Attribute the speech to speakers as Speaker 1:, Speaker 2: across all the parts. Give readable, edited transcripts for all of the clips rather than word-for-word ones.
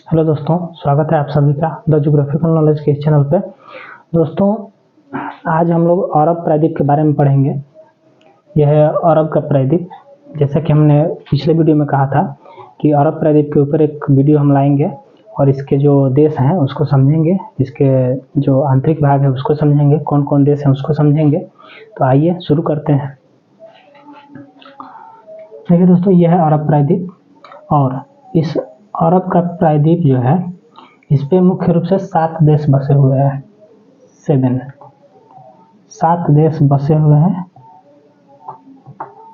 Speaker 1: Hello दोस्तों, स्वागत है आप सभी का द ज्योग्राफिकल नॉलेज के इस चैनल पे। दोस्तों, आज हम लोग अरब प्रायद्वीप के बारे में पढ़ेंगे। यह है अरब का प्रायद्वीप। जैसा कि हमने पिछले वीडियो में कहा था कि अरब प्रायद्वीप के ऊपर एक वीडियो हम लाएंगे और इसके जो देश हैं उसको समझेंगे, इसके जो आंतरिक भाग है उसको समझेंगे, कौन कौन देश हैं उसको समझेंगे। तो आइए शुरू करते हैं। देखिए दोस्तों, यह है अरब प्रायद्वीप और इस अरब का प्रायद्वीप जो है इस पे मुख्य रूप से 7 देश बसे हुए हैं। 7 देश बसे हुए हैं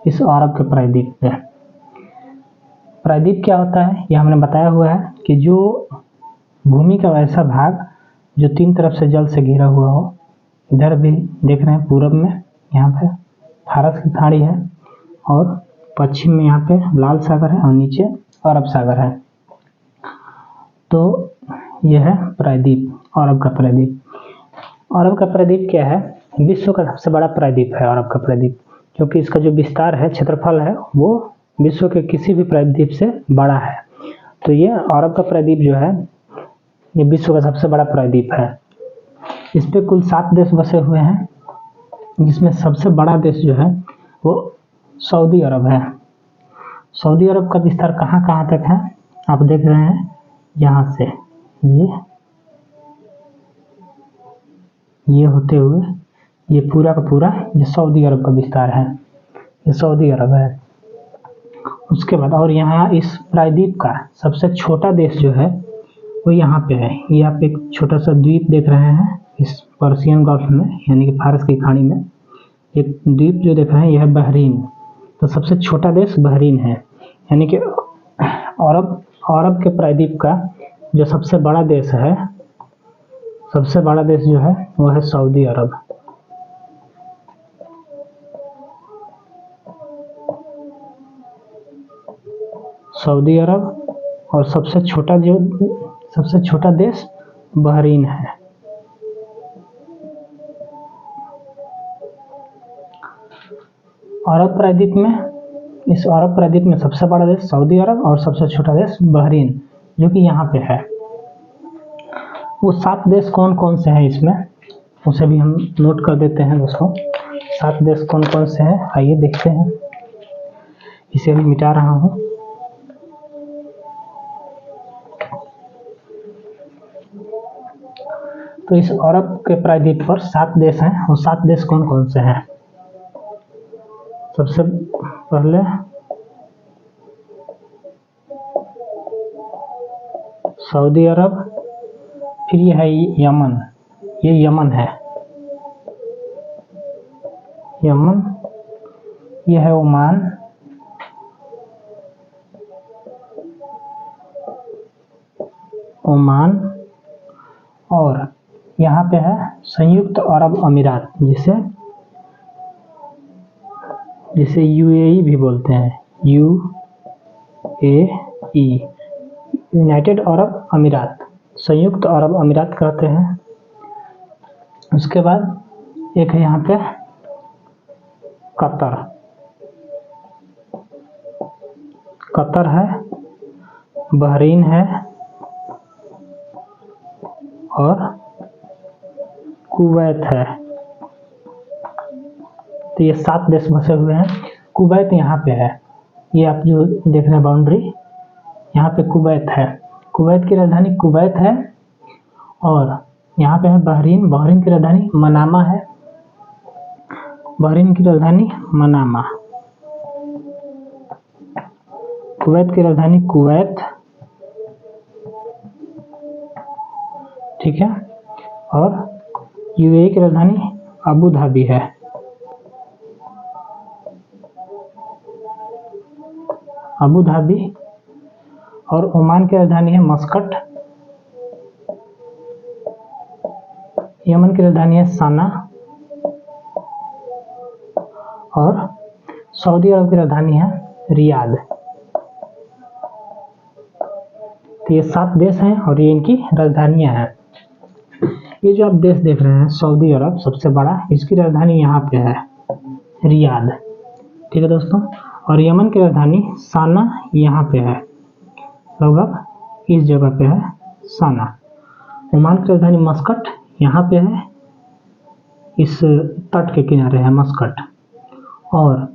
Speaker 1: इस अरब के प्रायद्वीप पे। प्रायद्वीप क्या होता है यह हमने बताया हुआ है कि जो भूमि का वैसा भाग जो 3 तरफ से जल से घिरा हुआ हो। इधर भी देख रहे हैं पूरब में यहाँ पे फारस की खाड़ी है और पश्चिम में यहाँ पे लाल सागर है और नीचे अरब सागर है। तो यह है प्रायद्वीप, अरब का प्रायद्वीप। अरब का प्रायद्वीप क्या है? विश्व का सबसे बड़ा प्रायद्वीप है अरब का प्रायद्वीप, क्योंकि इसका जो विस्तार है, क्षेत्रफल है, वो विश्व के किसी भी प्रायद्वीप से बड़ा है। तो ये अरब का प्रायद्वीप जो है ये विश्व का सबसे बड़ा प्रायद्वीप है। इस पे कुल 7 देश बसे हुए हैं, जिसमें सबसे बड़ा देश जो है वो सऊदी अरब है। सऊदी अरब का विस्तार कहाँ कहाँ तक है आप देख रहे हैं। यहाँ से ये होते हुए ये पूरा का पूरा ये सऊदी अरब का विस्तार है, ये सऊदी अरब है। उसके बाद और यहाँ इस प्रायद्वीप का सबसे छोटा देश जो है वो यहाँ पे है। ये आप एक छोटा सा द्वीप देख रहे हैं इस पर्शियन गल्फ में, यानी कि फारस की खाड़ी में एक द्वीप जो देख रहे हैं यह है बहरीन। तो सबसे छोटा देश बहरीन है, यानी कि अरब के प्रायद्वीप का जो सबसे बड़ा देश है, सबसे बड़ा देश जो है वो है सऊदी अरब। सऊदी अरब और सबसे छोटा देश बहरीन है। इस अरब प्रायद्वीप में सबसे बड़ा देश सऊदी अरब और सबसे छोटा देश बहरीन, जो कि यहाँ पे है। वो 7 देश कौन कौन से हैं इसमें, उसे भी हम नोट कर देते हैं दोस्तों। 7 देश कौन कौन से हैं आइए देखते हैं। इसे अभी मिटा रहा हूँ। तो इस अरब के प्रायद्वीप पर 7 देश हैं। वो 7 देश कौन कौन से हैं? सबसे पहले सऊदी अरब, फिर ये है यमन, ये यमन है, यमन। ये है ओमान, ओमान। और यहाँ पे है संयुक्त अरब अमीरात, जिसे यूएई भी बोलते हैं, यूएई, यूनाइटेड अरब अमीरात, संयुक्त अरब अमीरात कहते हैं। उसके बाद एक है यहाँ पे कतर है, बहरीन है और कुवैत है। तो ये 7 देश बसे हुए हैं। कुवैत यहाँ पे है, ये आप जो देख रहे हैं बाउंड्री, यहाँ पे कुवैत है। कुवैत की राजधानी कुवैत है। और यहाँ पे है बहरीन, बहरीन की राजधानी मनामा है, बहरीन की राजधानी मनामा। कुवैत की राजधानी कुवैत, ठीक है। और यूएई की राजधानी अबू धाबी है, अबू धाबी। और ओमान की राजधानी है मस्कट, यमन की राजधानी है सना और सऊदी अरब की राजधानी है रियाद। तो ये 7 देश हैं और ये इनकी राजधानियां हैं। ये जो आप देश देख रहे हैं सऊदी अरब सबसे बड़ा, इसकी राजधानी यहाँ पे है रियाद, ठीक है दोस्तों। और यमन की राजधानी साना यहाँ पे है, लगभग इस जगह पे है साना। ओमान की राजधानी मस्कट यहाँ पे है, इस तट के किनारे है मस्कट। और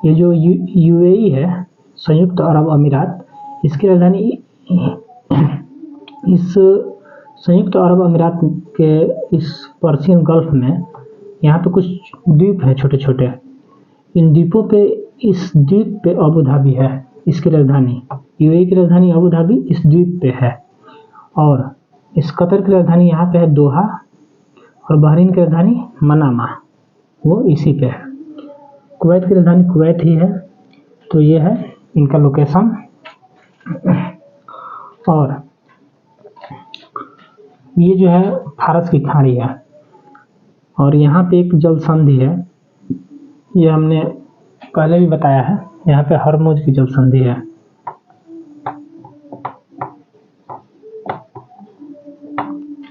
Speaker 1: ये जो यूएई है, संयुक्त अरब अमीरात, इसकी राजधानी इस संयुक्त अरब अमीरात के इस पर्शियन गल्फ में यहाँ पे कुछ द्वीप हैं छोटे छोटे। इन द्वीपों पे, इस द्वीप पे अबू धाबी है, इसकी राजधानी। यूएई की राजधानी अबू धाबी इस द्वीप पे है। और इस कतर की राजधानी यहाँ पे है दोहा, और बहरीन की राजधानी मनामा, वो इसी पे है। कुवैत की राजधानी कुवैत ही है। तो ये है इनका लोकेशन। और ये जो है फारस की खाड़ी है, और यहाँ पे एक जल संधि है, ये हमने पहले भी बताया है। यहाँ पे हरमुज की जल संधि है।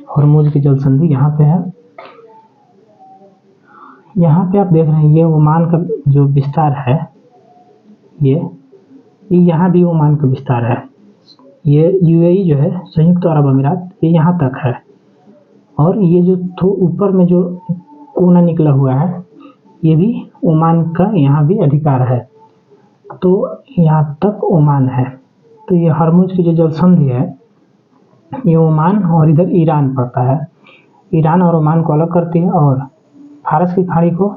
Speaker 1: हरमुज की जल संधि यहाँ पे है। यहाँ पे आप देख रहे हैं ये ओमान का जो विस्तार है, ये यहाँ भी ओमान का विस्तार है। ये यूएई जो है, संयुक्त अरब अमीरात, ये यहाँ तक है। और ये जो ऊपर में जो कोना निकला हुआ है, ये भी ओमान का यहाँ भी अधिकार है। तो यहाँ तक ओमान है। तो ये हरमुज की जो जल संधि है, ये ओमान और इधर ईरान पड़ता है। ईरान और ओमान को अलग करती है। और फारस की खाड़ी को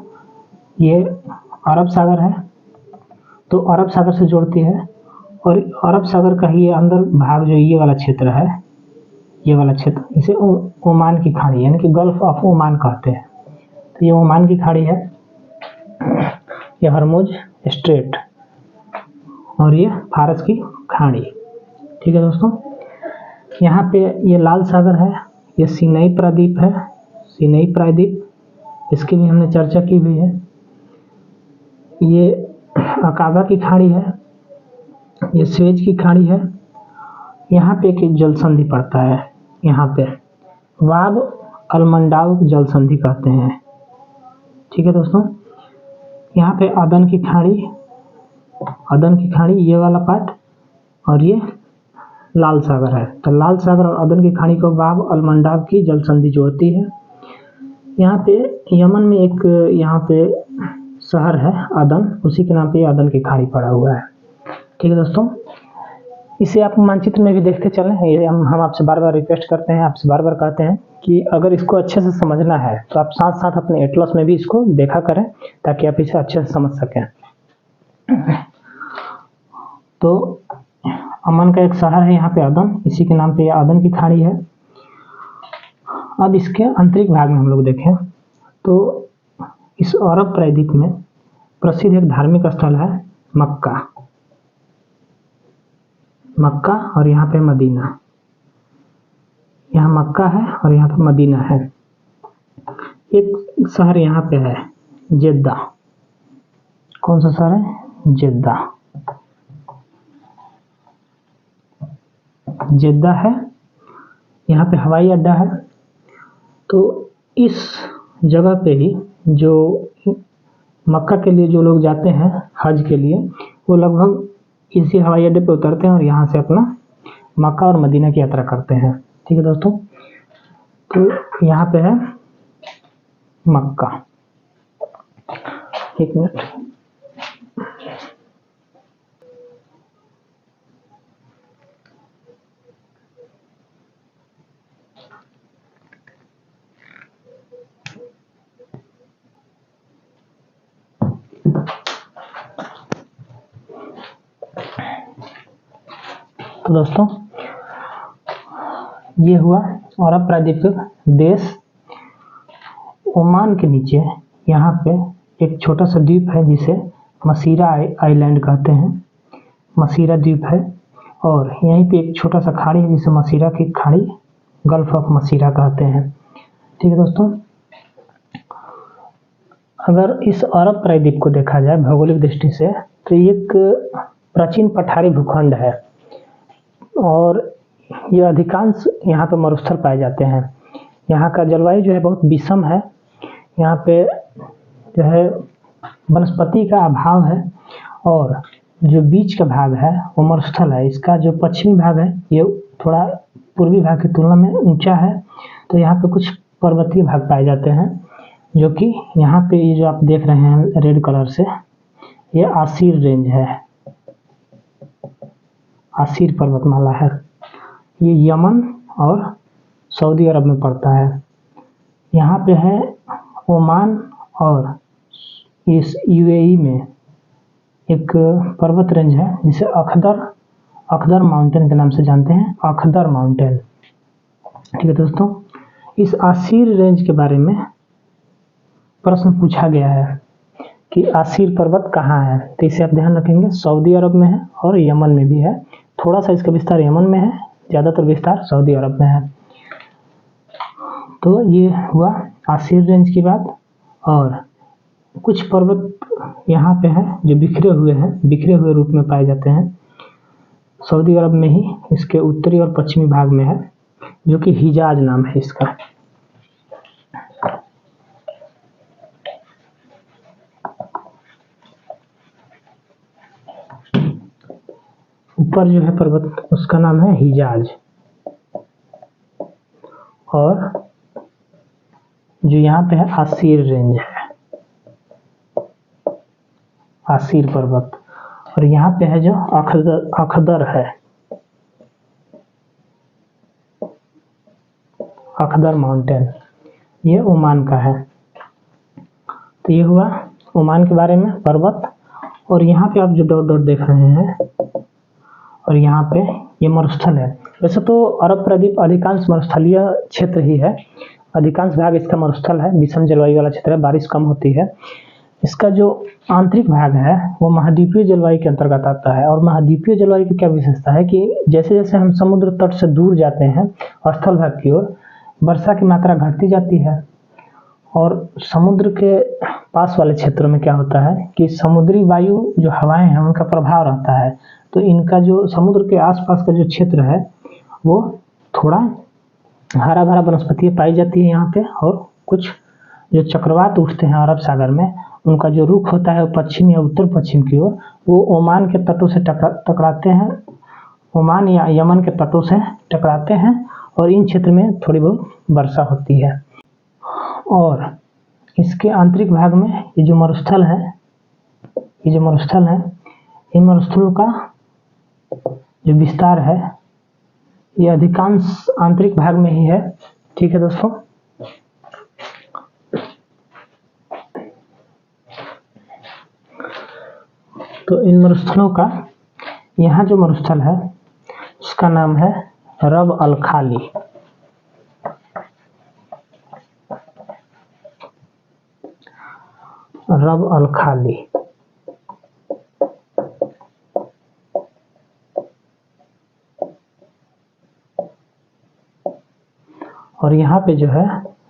Speaker 1: ये अरब सागर है, तो अरब सागर से जोड़ती है। और अरब सागर का ही ये अंदर भाग जो ये वाला क्षेत्र है, ये वाला क्षेत्र, इसे ओमान की खाड़ी यानी कि गल्फ ऑफ ओमान कहते हैं। तो ये ओमान की खाड़ी है, ये हरमुज स्ट्रेट, और ये फारस की खाड़ी। ठीक है दोस्तों। यहाँ पे ये लाल सागर है, ये सीनाई प्रायद्वीप है, सीनाई प्रायद्वीप, इसकी भी हमने चर्चा की हुई है। ये अकाबा की खाड़ी है, ये स्वेज की खाड़ी है। यहाँ पे एक जल संधि पड़ता है, यहाँ पे वाब अलमंडाव जल संधि कहते हैं। ठीक है दोस्तों। यहाँ पे अदन की खाड़ी, अदन की खाड़ी ये वाला पार्ट, और ये लाल सागर है। तो लाल सागर और अदन की खाड़ी को वाब अलमंडाव की जल संधि जोड़ती है। यहाँ पे यमन में एक यहाँ पे शहर है अदन, उसी के नाम पे अदन की खाड़ी पड़ा हुआ है। ठीक है दोस्तों। इसे आप मानचित्र में भी देखते चलें। ये हम आपसे बार बार रिक्वेस्ट करते हैं, आपसे बार बार कहते हैं कि अगर इसको अच्छे से समझना है तो आप साथ साथ अपने एटलस में भी इसको देखा करें, ताकि आप इसे अच्छे से समझ सकें। तो अमन का एक शहर है यहाँ पे अदन, इसी के नाम पे अदन की खाड़ी है। अब इसके आंतरिक भाग में हम लोग देखें तो इस अरब प्रायद्वीप में प्रसिद्ध एक धार्मिक स्थल है मक्का, मक्का और यहाँ पे मदीना। यहाँ मक्का है और यहाँ पे मदीना है। एक शहर यहाँ पे है जेद्दा। कौन सा शहर है? जेद्दा। जेद्दा है, यहाँ पे हवाई अड्डा है। तो इस जगह पे ही जो मक्का के लिए जो लोग जाते हैं हज के लिए, वो लगभग इसी हवाई अड्डे पे उतरते हैं और यहाँ से अपना मक्का और मदीना की यात्रा करते हैं। ठीक है दोस्तों। तो यहाँ पे है मक्का। एक मिनट। तो दोस्तों ये हुआ अरब प्रायद्वीप देश। ओमान के नीचे यहाँ पे एक छोटा सा द्वीप है जिसे मसीरा आइलैंड कहते हैं, मसीरा द्वीप है। और यहीं पे एक छोटा सा खाड़ी है जिसे मसीरा की खाड़ी, गल्फ ऑफ मसीरा कहते हैं। ठीक है दोस्तों। अगर इस अरब प्रायद्वीप को देखा जाए भौगोलिक दृष्टि से तो ये एक प्राचीन पठारी भूखंड है, और ये अधिकांश यहाँ पे मरुस्थल पाए जाते हैं। यहाँ का जलवायु जो है बहुत विषम है। यहाँ पे जो है वनस्पति का अभाव है, और जो बीच का भाग है वो मरुस्थल है। इसका जो पश्चिमी भाग है ये थोड़ा पूर्वी भाग की तुलना में ऊंचा है। तो यहाँ पे कुछ पर्वतीय भाग पाए जाते हैं, जो कि यहाँ पे ये जो आप देख रहे हैं रेड कलर से, ये आसीर रेंज है, आसीर पर्वतमाला है। ये यमन और सऊदी अरब में पड़ता है। यहाँ पे है ओमान और इस यूएई में एक पर्वत रेंज है जिसे अखदर माउंटेन के नाम से जानते हैं, अखदर माउंटेन। ठीक है दोस्तों, इस आसीर रेंज के बारे में प्रश्न पूछा गया है कि आसीर पर्वत कहाँ है। तो इसे आप ध्यान रखेंगे, सऊदी अरब में है और यमन में भी है। थोड़ा सा इसका विस्तार यमन में है, ज़्यादातर विस्तार सऊदी अरब में है। तो ये हुआ आसीर रेंज की बात। और कुछ पर्वत यहाँ पे हैं जो बिखरे हुए रूप में पाए जाते हैं। सऊदी अरब में ही इसके उत्तरी और पश्चिमी भाग में है, जो कि हिजाज नाम है इसका। ऊपर जो है पर्वत उसका नाम है हिजाज, और जो यहाँ पे है आसीर रेंज है, आसीर पर्वत। और यहाँ पे है जो अखदर है, अखदर माउंटेन, ये ओमान का है। तो ये हुआ ओमान के बारे में पर्वत। और यहाँ पे आप जो डॉट डॉट देख रहे हैं, और यहाँ पे ये मरुस्थल है। वैसे तो अरब प्रायद्वीप अधिकांश मरुस्थलीय क्षेत्र ही है, अधिकांश भाग इसका मरुस्थल है, विषम जलवायु वाला क्षेत्र है, बारिश कम होती है। इसका जो आंतरिक भाग है वो महाद्वीपीय जलवायु के अंतर्गत आता है। और महाद्वीपीय जलवायु की क्या विशेषता है कि जैसे जैसे हम समुद्र तट से दूर जाते हैं और स्थल भाग की ओर, वर्षा की मात्रा घटती जाती है। और समुद्र के पास वाले क्षेत्रों में क्या होता है कि समुद्री वायु जो हवाएं हैं उनका प्रभाव रहता है। तो इनका जो समुद्र के आसपास का जो क्षेत्र है वो थोड़ा हरा भरा वनस्पतियाँ पाई जाती है यहाँ पे। और कुछ जो चक्रवात उठते हैं अरब सागर में, उनका जो रुख होता है पश्चिम या उत्तर पश्चिम की ओर, वो ओमान के तटों से टकराते हैं, ओमान या यमन के तटों से टकराते हैं, और इन क्षेत्र में थोड़ी बहुत वर्षा होती है। और इसके आंतरिक भाग में ये जो मरुस्थल है, इन मरुस्थलों का जो विस्तार है ये अधिकांश आंतरिक भाग में ही है। ठीक है दोस्तों, तो इन मरुस्थलों का, यहाँ जो मरुस्थल है उसका नाम है रब अल खाली। रब अल खाली। और यहाँ पे जो है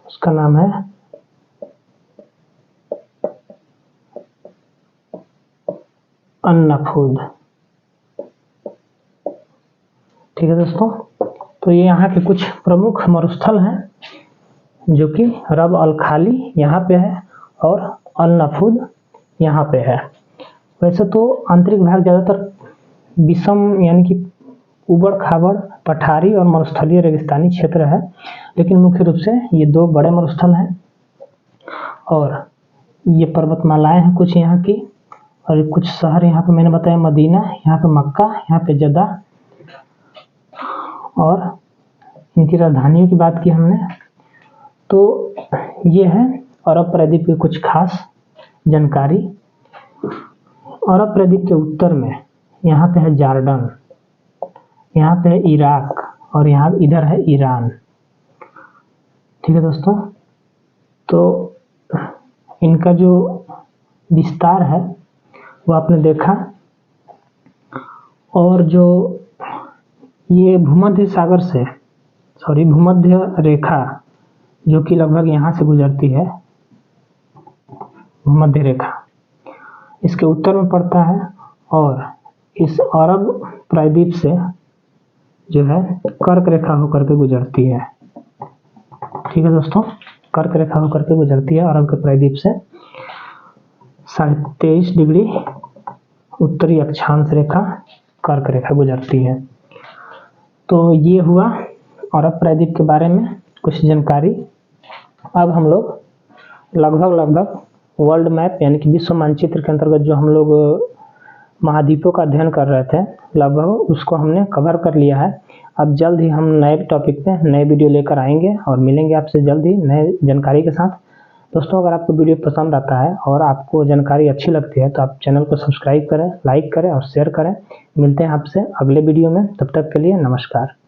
Speaker 1: उसका नाम है अन-नफूद। ठीक है दोस्तों, तो ये यहाँ के कुछ प्रमुख मरुस्थल हैं जो कि रब अल खाली यहाँ पे है और अन-नफूद यहाँ पे है। वैसे तो आंतरिक भाग ज़्यादातर विषम यानी कि उबड़ खाबड़ पठारी और मरुस्थलीय रेगिस्तानी क्षेत्र है, लेकिन मुख्य रूप से ये दो बड़े मरुस्थल हैं। और ये पर्वतमालाएं हैं कुछ यहाँ की, और कुछ शहर यहाँ पे मैंने बताया, मदीना, यहाँ पे मक्का, यहाँ पे जद्दा। और इनकी राजधानियों की बात की हमने। तो ये है अरब प्रायद्वीप की कुछ खास जानकारी। अरब प्रायद्वीप के उत्तर में यहाँ पे है जॉर्डन, यहाँ पे है इराक, और यहाँ इधर है ईरान। ठीक है दोस्तों, तो इनका जो विस्तार है वो आपने देखा। और जो ये भूमध्य रेखा जो कि लगभग यहाँ से गुजरती है, भूमध्य रेखा इसके उत्तर में पड़ता है, और इस अरब प्रायद्वीप से जो है कर्क रेखा होकर के गुजरती है। ठीक है दोस्तों, कर्क रेखा होकर के गुजरती है अरब के प्रायद्वीप से 23.5 डिग्री उत्तरी अक्षांश रेखा कर्क रेखा गुजरती है। तो ये हुआ अरब प्रायद्वीप के बारे में कुछ जानकारी। अब हम लोग लगभग वर्ल्ड मैप यानी कि विश्व मानचित्र के अंतर्गत जो हम लोग महाद्वीपों का अध्ययन कर रहे थे, लगभग उसको हमने कवर कर लिया है। अब जल्द ही हम नए टॉपिक पे नए वीडियो लेकर आएंगे और मिलेंगे आपसे जल्द ही नए जानकारी के साथ। दोस्तों, अगर आपको वीडियो पसंद आता है और आपको जानकारी अच्छी लगती है तो आप चैनल को सब्सक्राइब करें, लाइक करें और शेयर करें। मिलते हैं आपसे अगले वीडियो में, तब तक के लिए नमस्कार।